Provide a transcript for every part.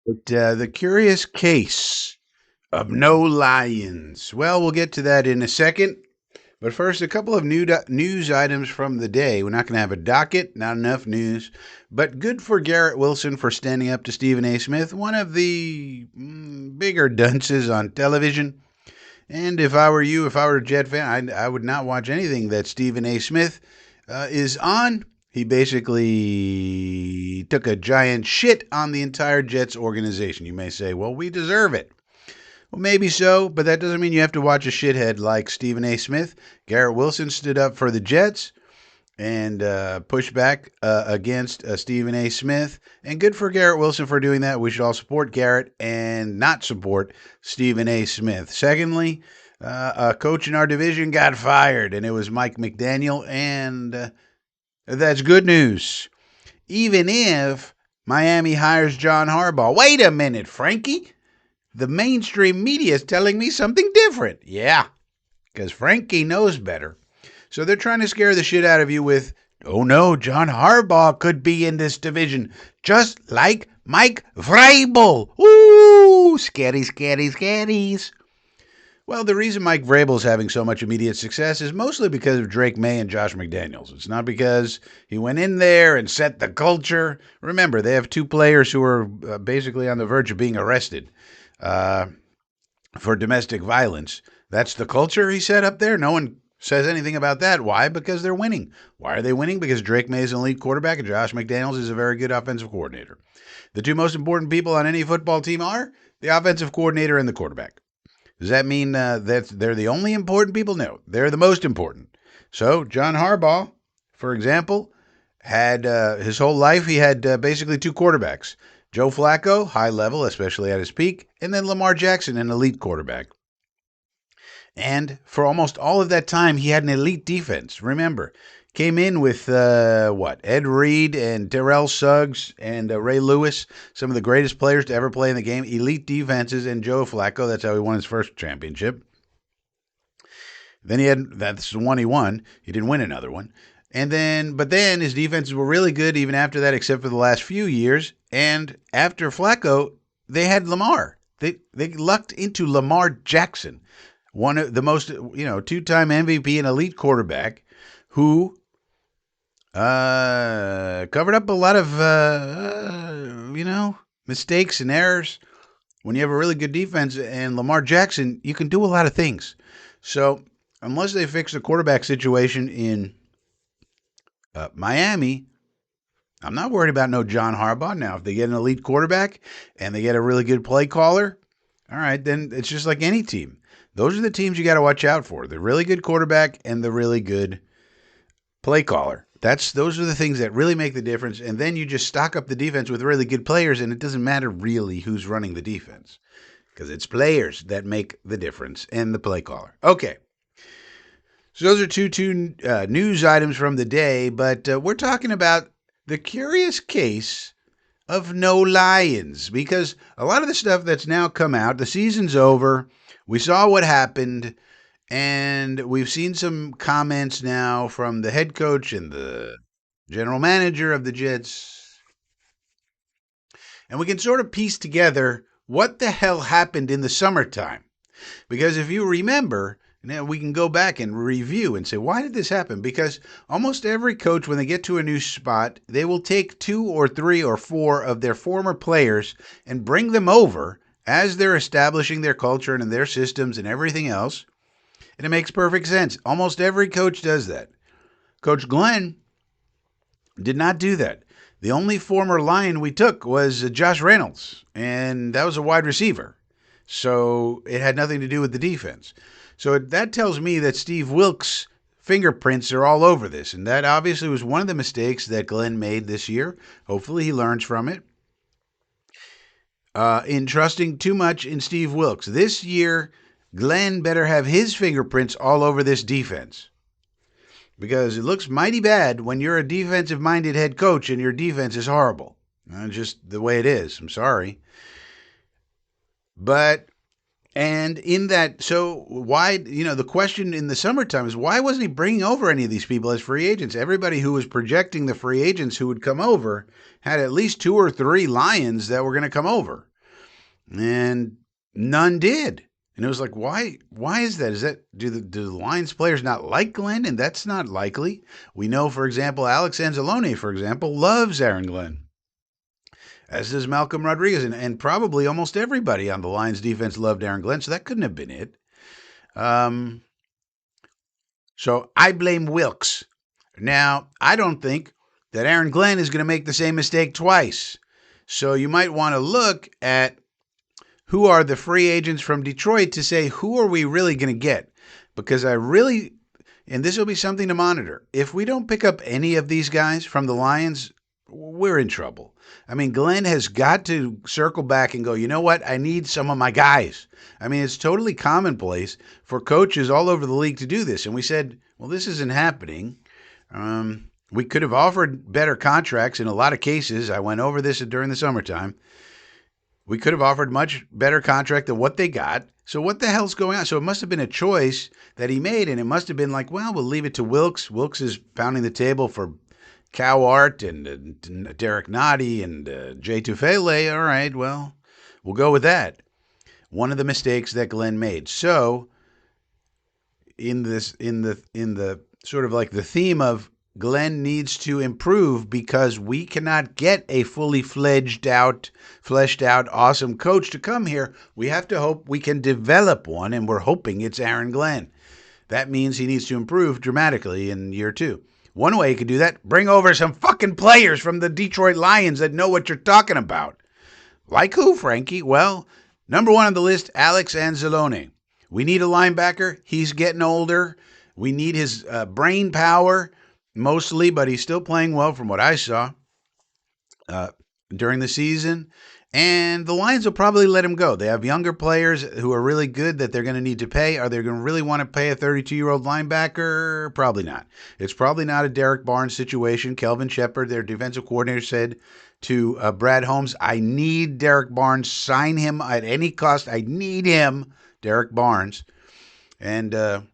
The curious case of no lions. Well, we'll get to that in a second. But first, a couple of news items from the day. We're not going to have a docket, not enough news. But good for Garrett Wilson for standing up to Stephen A. Smith, one of the bigger dunces on television. And if I were you, if I were a Jet fan, I would not watch anything that Stephen A. Smith is on. He basically took a giant shit on the entire Jets organization. You may say, well, we deserve it. Well, maybe so, but that doesn't mean you have to watch a shithead like Stephen A. Smith. Garrett Wilson stood up for the Jets and pushed back against Stephen A. Smith. And good for Garrett Wilson for doing that. We should all support Garrett and not support Stephen A. Smith. Secondly, a coach in our division got fired, and it was Mike McDaniel, and that's good news. Even if Miami hires John Harbaugh. Wait a minute, Frankie. The mainstream media is telling me something different. Yeah, because Frankie knows better. So they're trying to scare the shit out of you with, oh no, John Harbaugh could be in this division, just like Mike Vrabel. Ooh, scary, scary, scaries. Well, the reason Mike Vrabel is having so much immediate success is mostly because of Drake May and Josh McDaniels. It's not because he went in there and set the culture. Remember, they have two players who are basically on the verge of being arrested for domestic violence. That's the culture he set up there. No one says anything about that. Why? Because they're winning. Why are they winning? Because Drake May is an elite quarterback and Josh McDaniels is a very good offensive coordinator. The two most important people on any football team are the offensive coordinator and the quarterback. Does that mean that they're the only important people? No, they're the most important. So John Harbaugh, for example, had his whole life, he had basically two quarterbacks. Joe Flacco, high level, especially at his peak, and then Lamar Jackson, an elite quarterback. And for almost all of that time, he had an elite defense. Remember, came in with Ed Reed and Terrell Suggs and Ray Lewis, some of the greatest players to ever play in the game, elite defenses, and Joe Flacco. That's how he won his first championship. Then that's the one he won. He didn't win another one. But then his defenses were really good even after that, except for the last few years. And after Flacco, they had Lamar. They lucked into Lamar Jackson, one of the most, two-time MVP and elite quarterback who covered up a lot of, mistakes and errors. When you have a really good defense and Lamar Jackson, you can do a lot of things. So unless they fix the quarterback situation in Miami, I'm not worried about no John Harbaugh. Now, if they get an elite quarterback and they get a really good play caller, all right, then it's just like any team. Those are the teams you got to watch out for. The really good quarterback and the really good play caller. Those are the things that really make the difference. And then you just stock up the defense with really good players, and it doesn't matter really who's running the defense because it's players that make the difference and the play caller. Okay. So those are two news items from the day, but we're talking about the curious case of no lions, because a lot of the stuff that's now come out, the season's over, we saw what happened, and we've seen some comments now from the head coach and the general manager of the Jets, and we can sort of piece together what the hell happened in the summertime. Because if you remember, now we can go back and review and say, why did this happen? Because almost every coach, when they get to a new spot, they will take 2 or 3 or 4 of their former players and bring them over as they're establishing their culture and their systems and everything else. And it makes perfect sense. Almost every coach does that. Coach Glenn did not do that. The only former Lion we took was Josh Reynolds, and that was a wide receiver. So it had nothing to do with the defense. So that tells me that Steve Wilkes' fingerprints are all over this. And that obviously was one of the mistakes that Glenn made this year. Hopefully he learns from it. In trusting too much in Steve Wilkes. This year, Glenn better have his fingerprints all over this defense. Because it looks mighty bad when you're a defensive-minded head coach and your defense is horrible. Just the way it is. I'm sorry. And in that, so why, the question in the summertime is, why wasn't he bringing over any of these people as free agents? Everybody who was projecting the free agents who would come over had at least 2 or 3 Lions that were going to come over. and none did. And it was like, why? Why is that? Is that do the Lions players not like Glenn? And that's not likely. We know, for example, Alex Anzalone, for example, loves Aaron Glenn, as does Malcolm Rodriguez, and probably almost everybody on the Lions defense loved Aaron Glenn. So that couldn't have been it. Um, so I blame Wilkes. Now, I don't think that Aaron Glenn is going to make the same mistake twice. So you might want to look at who are the free agents from Detroit to say, who are we really going to get? Because I really, and this will be something to monitor. If we don't pick up any of these guys from the Lions, we're in trouble. I mean, Glenn has got to circle back and go, you know what? I need some of my guys. I mean, it's totally commonplace for coaches all over the league to do this. And we said, well, this isn't happening. We could have offered better contracts in a lot of cases. I went over this during the summertime. We could have offered much better contract than what they got. So what the hell's going on? So it must have been a choice that he made, and it must have been like, well, we'll leave it to Wilkes. Wilkes is pounding the table for Cow Art and Derek Nottie and Jay Tufele. All right, well, we'll go with that. One of the mistakes that Glenn made. So in the sort of like the theme of Glenn needs to improve because we cannot get a fully fleshed out, awesome coach to come here. We have to hope we can develop one, and we're hoping it's Aaron Glenn. That means he needs to improve dramatically in year 2. One way he could do that, bring over some fucking players from the Detroit Lions that know what you're talking about. Like who, Frankie? Well, number 1 on the list, Alex Anzalone. We need a linebacker. He's getting older. We need his brain power mostly, but he's still playing well from what I saw during the season. And the Lions will probably let him go. They have younger players who are really good that they're going to need to pay. Are they going to really want to pay a 32-year-old linebacker? Probably not. It's probably not a Derek Barnes situation. Kelvin Shepard, their defensive coordinator, said to Brad Holmes, I need Derek Barnes. Sign him at any cost. I need him, Derek Barnes. And the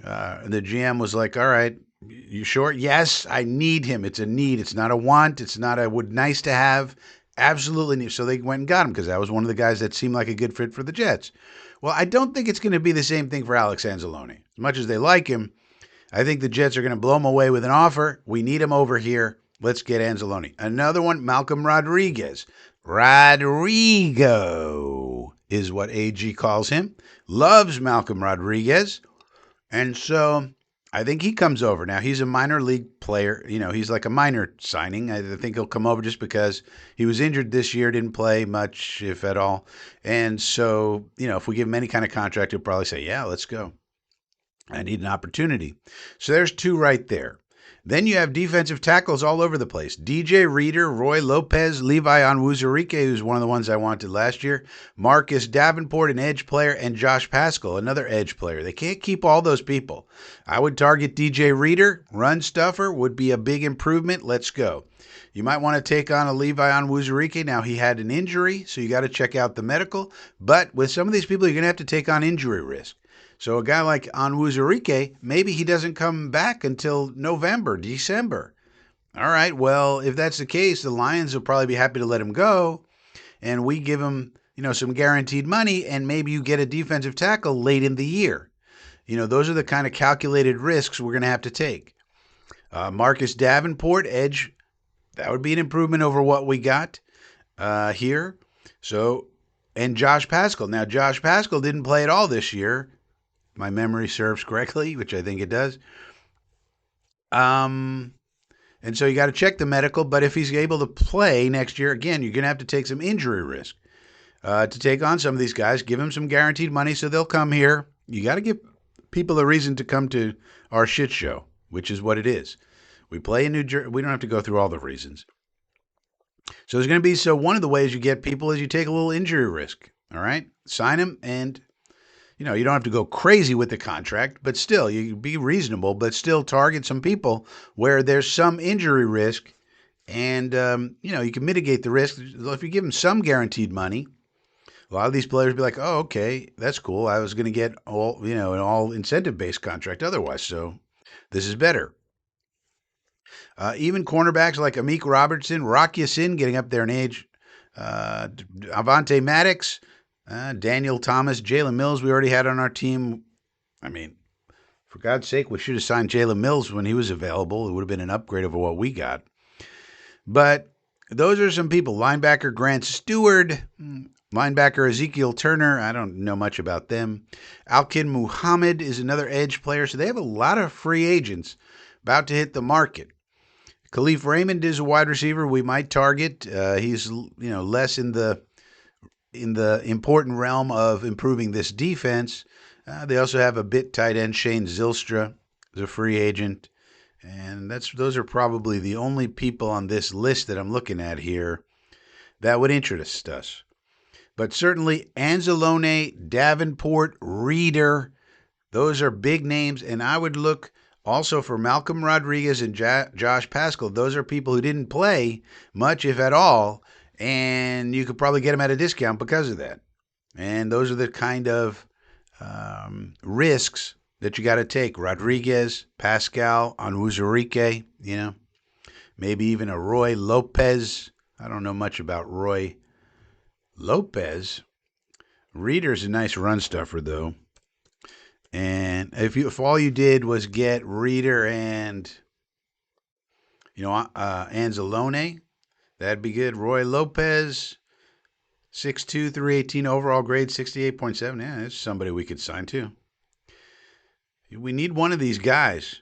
GM was like, all right, you sure? Yes, I need him. It's a need. It's not a want. It's not a would nice to have. Absolutely need. So they went and got him because that was one of the guys that seemed like a good fit for the Jets. Well, I don't think it's going to be the same thing for Alex Anzalone. As much as they like him, I think the Jets are going to blow him away with an offer. We need him over here. Let's get Anzalone. Another one, Malcolm Rodriguez. Rodrigo is what AG calls him. Loves Malcolm Rodriguez. And so I think he comes over. Now, he's a minor league player. You know, he's like a minor signing. I think he'll come over just because he was injured this year, didn't play much, if at all. And so, you know, if we give him any kind of contract, he'll probably say, yeah, let's go. I need an opportunity. So there's 2 right there. Then you have defensive tackles all over the place. DJ Reader, Roy Lopez, Levi Onwuzurike, who's one of the ones I wanted last year, Marcus Davenport, an edge player, and Josh Pascal, another edge player. They can't keep all those people. I would target DJ Reader. Run stuffer would be a big improvement. Let's go. You might want to take on a Levi Onwuzurike. Now, he had an injury, so you got to check out the medical. But with some of these people, you're going to have to take on injury risk. So a guy like Onwuzurike, maybe he doesn't come back until November, December. All right, well, if that's the case, the Lions will probably be happy to let him go, and we give him, you know, some guaranteed money, and maybe you get a defensive tackle late in the year. You know, those are the kind of calculated risks we're going to have to take. Marcus Davenport, edge, that would be an improvement over what we got here. So, and Josh Pascal. Now, Josh Pascal didn't play at all this year. My memory serves correctly, which I think it does. And so you got to check the medical, but if he's able to play next year, again, you're going to have to take some injury risk to take on some of these guys. Give them some guaranteed money so they'll come here. You got to give people a reason to come to our shit show, which is what it is. We play in New Jersey. We don't have to go through all the reasons. So there's going to be, so one of the ways you get people is you take a little injury risk. All right? Sign them, and you know, you don't have to go crazy with the contract, but still, you be reasonable, but still target some people where there's some injury risk, and, you know, you can mitigate the risk. If you give them some guaranteed money, a lot of these players be like, oh, okay, that's cool. I was going to get all, you know, an all incentive-based contract otherwise, so this is better. Even cornerbacks like Amik Robertson, Rock Ya-Sin, getting up there in age, Avante Maddox, Daniel Thomas, Jalen Mills. We already had on our team. I mean, for God's sake, we should have signed Jalen Mills when he was available. It would have been an upgrade over what we got. But those are some people. Linebacker Grant Stewart, linebacker Ezekiel Turner. I don't know much about them. Alkin Muhammad is another edge player. So they have a lot of free agents about to hit the market. Khalif Raymond is a wide receiver we might target. He's less in the important realm of improving this defense. They also have a bit tight end Shane Zylstra is a free agent, and those are probably the only people on this list that I'm looking at here that would interest us. But certainly Anzalone, Davenport, Reeder, those are big names, and I would look also for Malcolm Rodriguez and Josh Pascal. Those are people who didn't play much, if at all, and you could probably get them at a discount because of that. And those are the kind of risks that you got to take. Rodriguez, Pascal, Onwuzurike, maybe even a Roy Lopez. I don't know much about Roy Lopez. Reeder's a nice run stuffer, though. And if all you did was get Reeder and Anzalone, that'd be good. Roy Lopez, 6'2", 318 overall grade, 68.7. Yeah, that's somebody we could sign too. We need one of these guys.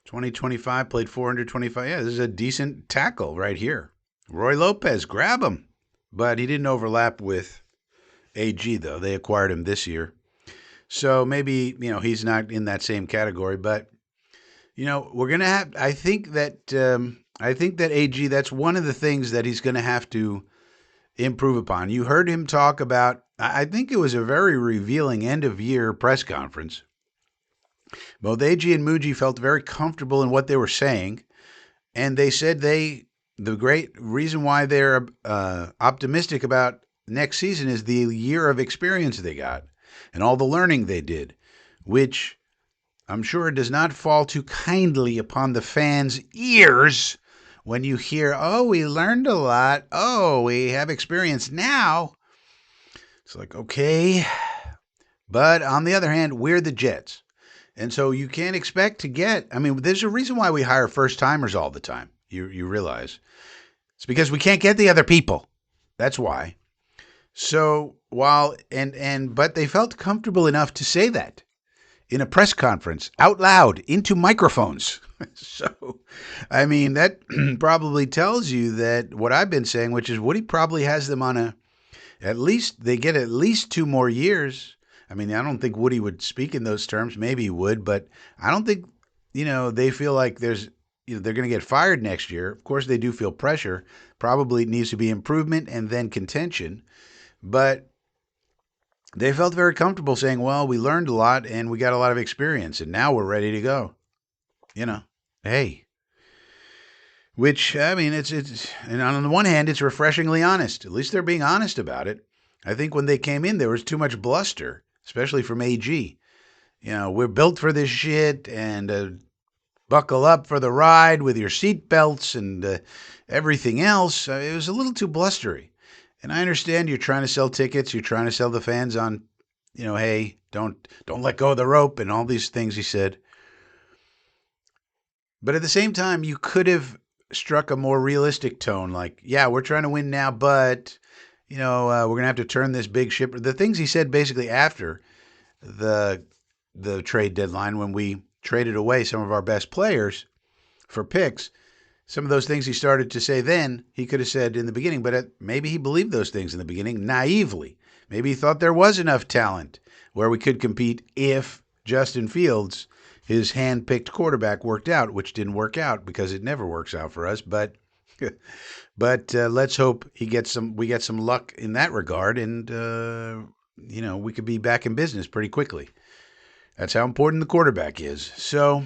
2025, played 425. Yeah, this is a decent tackle right here. Roy Lopez, grab him. But he didn't overlap with AG, though. They acquired him this year. So maybe, he's not in that same category. But, we're going to have, I think that AG, that's one of the things that he's going to have to improve upon. You heard him talk about, I think it was a very revealing end-of-year press conference. Both AG and Muji felt very comfortable in what they were saying, and they said the great reason why they're optimistic about next season is the year of experience they got and all the learning they did, which I'm sure does not fall too kindly upon the fans' ears when you hear, oh, we learned a lot. Oh, we have experience now. It's like, okay. But on the other hand, we're the Jets. And so you can't expect to get, there's a reason why we hire first-timers all the time. You realize. It's because we can't get the other people. That's why. So but they felt comfortable enough to say that in a press conference out loud into microphones. So, that probably tells you that what I've been saying, which is Woody probably has them on they get at least 2 more years. I don't think Woody would speak in those terms. Maybe he would, but I don't think, they feel like they're going to get fired next year. Of course, they do feel pressure. Probably needs to be improvement and then contention. But they felt very comfortable saying, well, we learned a lot and we got a lot of experience and now we're ready to go. Hey. Which, and on the one hand, it's refreshingly honest. At least they're being honest about it. I think when they came in, there was too much bluster, especially from AG. We're built for this shit and buckle up for the ride with your seatbelts and everything else. It was a little too blustery. And I understand you're trying to sell tickets. You're trying to sell the fans on, hey, don't let go of the rope and all these things he said. But at the same time, you could have struck a more realistic tone. Like, yeah, we're trying to win now, but, we're going to have to turn this big ship. The things he said basically after the trade deadline when we traded away some of our best players for picks, some of those things he started to say then, he could have said in the beginning, but maybe he believed those things in the beginning naively. Maybe he thought there was enough talent where we could compete if Justin Fields, his hand-picked quarterback, worked out, which didn't work out because it never works out for us. But let's hope we get some luck in that regard, and we could be back in business pretty quickly. That's how important the quarterback is. So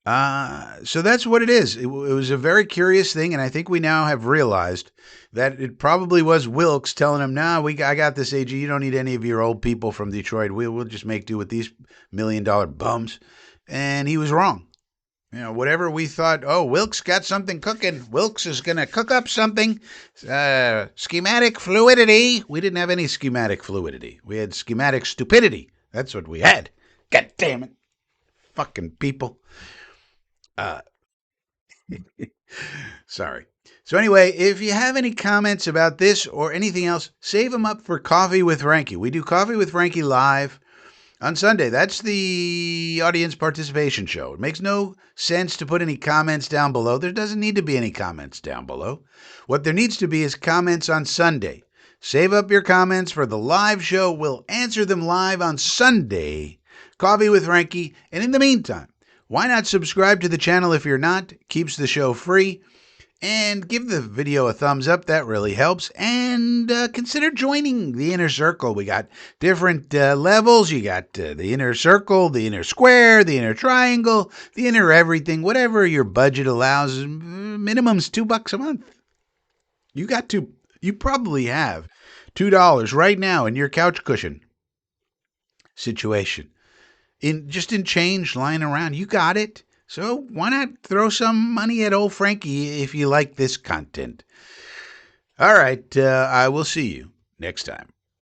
that's what it is. It was a very curious thing, and I think we now have realized that it probably was Wilkes telling him, "Nah, I got this, AG. You don't need any of your old people from Detroit. We'll just make do with these $1 million bums," and he was wrong. Whatever we thought, oh, Wilkes got something cooking. Wilkes is going to cook up something. Schematic fluidity. We didn't have any schematic fluidity. We had schematic stupidity. That's what we had. God damn it. Fucking people. Uh, Sorry. So anyway, if you have any comments about this or anything else, save them up for Coffee with Frankie. We do Coffee with Frankie live on Sunday. That's the audience participation show. It makes no sense to put any comments down below. There doesn't need to be any comments down below. What there needs to be is comments on Sunday. Save up your comments for the live show. We'll answer them live on Sunday. Coffee with Frankie. And in the meantime, why not subscribe to the channel if you're not? Keeps the show free. And give the video a thumbs up. That really helps. And consider joining the inner circle. We got different levels. You got the inner circle, the inner square, the inner triangle, the inner everything, whatever your budget allows. Minimum's $2 a month. You probably have $2 right now in your couch cushion situation. In change lying around. You got it. So why not throw some money at old Frankie if you like this content? All right, I will see you next time.